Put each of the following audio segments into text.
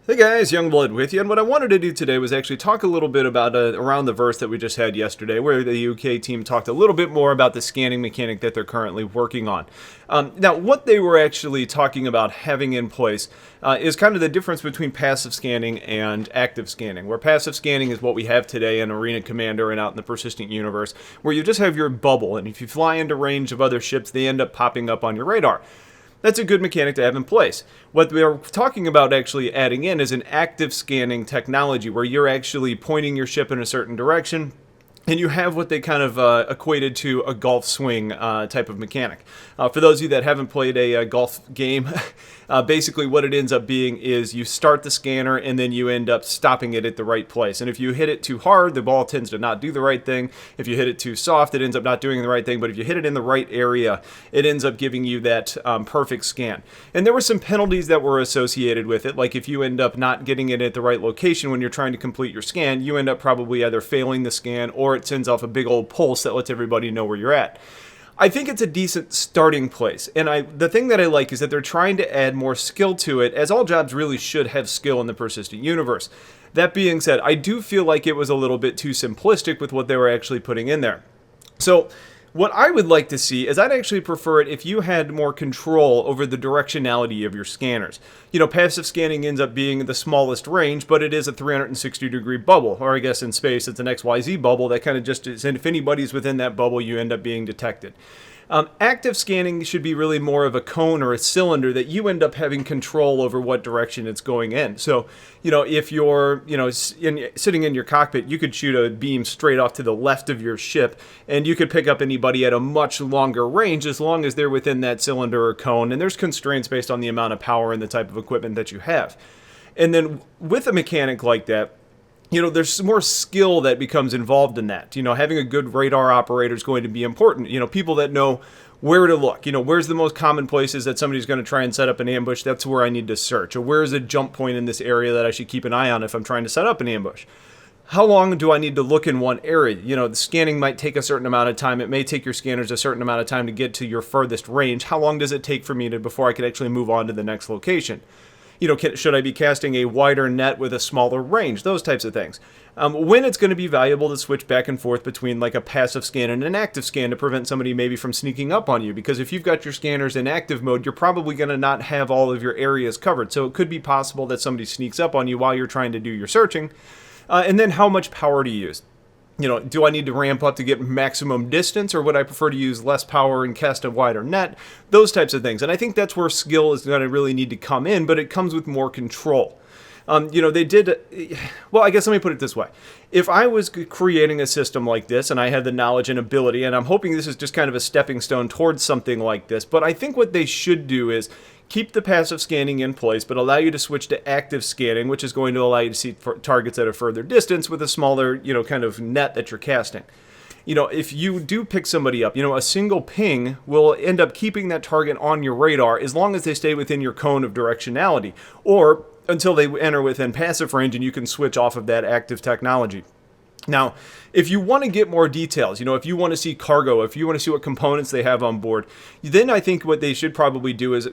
Hey guys, Youngblood with you, and what I wanted to do today was actually talk a little bit about around the verse that we just had yesterday, where the UK team talked a little bit more about the scanning mechanic that they're currently working on. Now, what they were actually talking about having in place is kind of the difference between passive scanning and active scanning, where passive scanning is what we have today in Arena Commander and out in the persistent universe, where you just have your bubble, and if you fly into range of other ships, they end up popping up on your radar. That's a good mechanic to have in place. What we're talking about actually adding in is an active scanning technology where you're actually pointing your ship in a certain direction, and you have what they kind of equated to a golf swing type of mechanic. For those of you that haven't played a golf game, basically what it ends up being is you start the scanner and then you end up stopping it at the right place. And if you hit it too hard, the ball tends to not do the right thing. If you hit it too soft, it ends up not doing the right thing. But if you hit it in the right area, it ends up giving you that perfect scan. And there were some penalties that were associated with it. Like if you end up not getting it at the right location when you're trying to complete your scan, you end up probably either failing the scan or it sends off a big old pulse that lets everybody know where you're at. I think it's a decent starting place, and the thing that I like is that they're trying to add more skill to it, as all jobs really should have skill in the persistent universe. That being said, I do feel like it was a little bit too simplistic with what they were actually putting in there. So what I would like to see is I'd actually prefer it if you had more control over the directionality of your scanners. You know, passive scanning ends up being the smallest range, but it is a 360-degree bubble, or I guess in space it's an XYZ bubble that kind of just is, and if anybody's within that bubble, you end up being detected. Active scanning should be really more of a cone or a cylinder that you end up having control over what direction it's going in. So, you know, if you're, sitting in your cockpit, you could shoot a beam straight off to the left of your ship, and you could pick up anybody at a much longer range as long as they're within that cylinder or cone. And there's constraints based on the amount of power and the type of equipment that you have. And then with a mechanic like that, there's more skill that becomes involved in that. Having a good radar operator is going to be important. People that know where to look. Where's the most common places that somebody's going to try and set up an ambush? That's where I need to search. Or where's a jump point in this area that I should keep an eye on if I'm trying to set up an ambush? How long do I need to look in one area? The scanning might take a certain amount of time. It may take your scanners a certain amount of time to get to your furthest range. How long does it take for me before I could actually move on to the next location? Should I be casting a wider net with a smaller range? Those types of things. When it's going to be valuable to switch back and forth between like a passive scan and an active scan to prevent somebody maybe from sneaking up on you. Because if you've got your scanners in active mode, you're probably going to not have all of your areas covered. So it could be possible that somebody sneaks up on you while you're trying to do your searching. And then how much power to use? Do I need to ramp up to get maximum distance, or would I prefer to use less power and cast a wider net? Those types of things. And I think that's where skill is going to really need to come in, but it comes with more control. They did, well, I guess let me put it this way. If I was creating a system like this and I had the knowledge and ability, and I'm hoping this is just kind of a stepping stone towards something like this, but I think what they should do is keep the passive scanning in place, but allow you to switch to active scanning, which is going to allow you to see targets at a further distance with a smaller, kind of net that you're casting. If you do pick somebody up, a single ping will end up keeping that target on your radar as long as they stay within your cone of directionality, or until they enter within passive range and you can switch off of that active technology. Now, if you want to get more details, if you want to see cargo, if you want to see what components they have on board, then I think what they should probably do is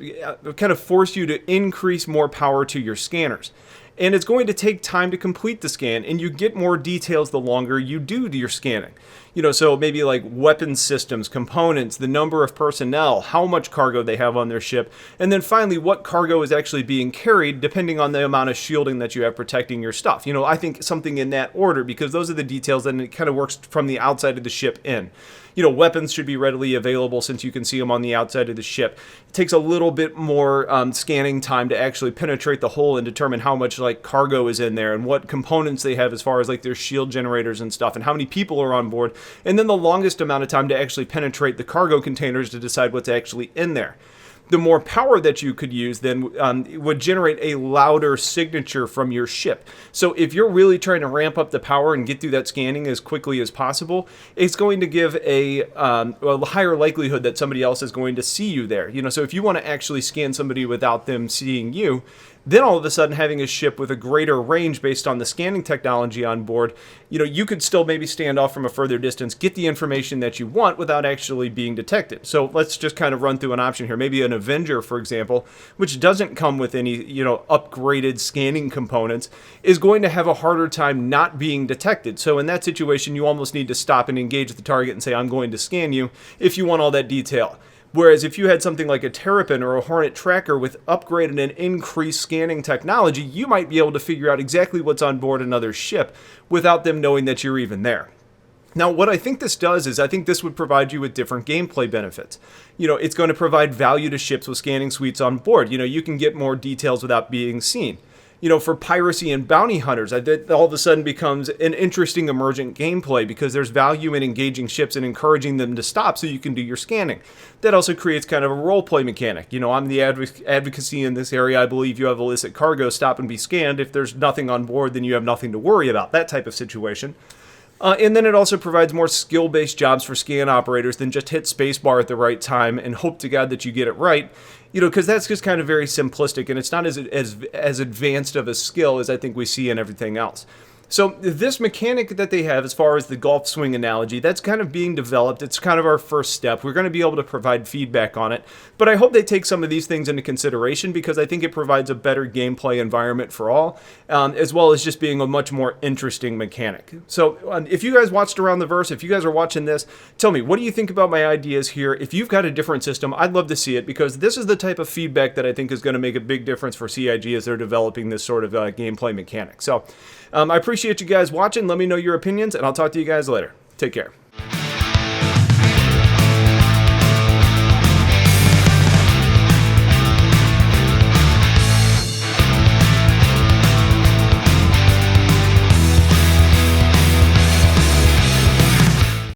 kind of force you to increase more power to your scanners. And it's going to take time to complete the scan, and you get more details the longer you do your scanning. So maybe like weapon systems, components, the number of personnel, how much cargo they have on their ship, and then finally what cargo is actually being carried depending on the amount of shielding that you have protecting your stuff. I think something in that order, because those are the details and it kind of works from the outside of the ship in. Weapons should be readily available since you can see them on the outside of the ship. It takes a little bit more scanning time to actually penetrate the hull and determine how much like cargo is in there and what components they have as far as like their shield generators and stuff and how many people are on board. And then the longest amount of time to actually penetrate the cargo containers to decide what's actually in there. The more power that you could use then would generate a louder signature from your ship. So if you're really trying to ramp up the power and get through that scanning as quickly as possible, it's going to give a higher likelihood that somebody else is going to see you there. So if you want to actually scan somebody without them seeing you, then all of a sudden having a ship with a greater range based on the scanning technology on board, you could still maybe stand off from a further distance, get the information that you want without actually being detected. So let's just kind of run through an option here. Maybe an Avenger, for example, which doesn't come with any, upgraded scanning components, is going to have a harder time not being detected. So in that situation, you almost need to stop and engage the target and say, I'm going to scan you, if you want all that detail. Whereas if you had something like a Terrapin or a Hornet tracker with upgraded and increased scanning technology, you might be able to figure out exactly what's on board another ship without them knowing that you're even there. Now, what I think this does is I think this would provide you with different gameplay benefits. It's going to provide value to ships with scanning suites on board. You can get more details without being seen. For piracy and bounty hunters, that all of a sudden becomes an interesting emergent gameplay because there's value in engaging ships and encouraging them to stop so you can do your scanning. That also creates kind of a roleplay mechanic. I'm the advocacy in this area. I believe you have illicit cargo, stop and be scanned. If there's nothing on board, then you have nothing to worry about, that type of situation. And then it also provides more skill-based jobs for scan operators than just hit spacebar at the right time and hope to God that you get it right. Because that's just kind of very simplistic, and it's not as advanced of a skill as I think we see in everything else. So this mechanic that they have as far as the golf swing analogy, that's kind of being developed. It's kind of our first step. We're going to be able to provide feedback on it. But I hope they take some of these things into consideration because I think it provides a better gameplay environment for all, as well as just being a much more interesting mechanic. So if you guys watched Around the Verse, if you guys are watching this, tell me, what do you think about my ideas here? If you've got a different system, I'd love to see it because this is the type of feedback that I think is going to make a big difference for CIG as they're developing this sort of gameplay mechanic. So I appreciate you guys watching. Let me know your opinions, and I'll talk to you guys later. Take care.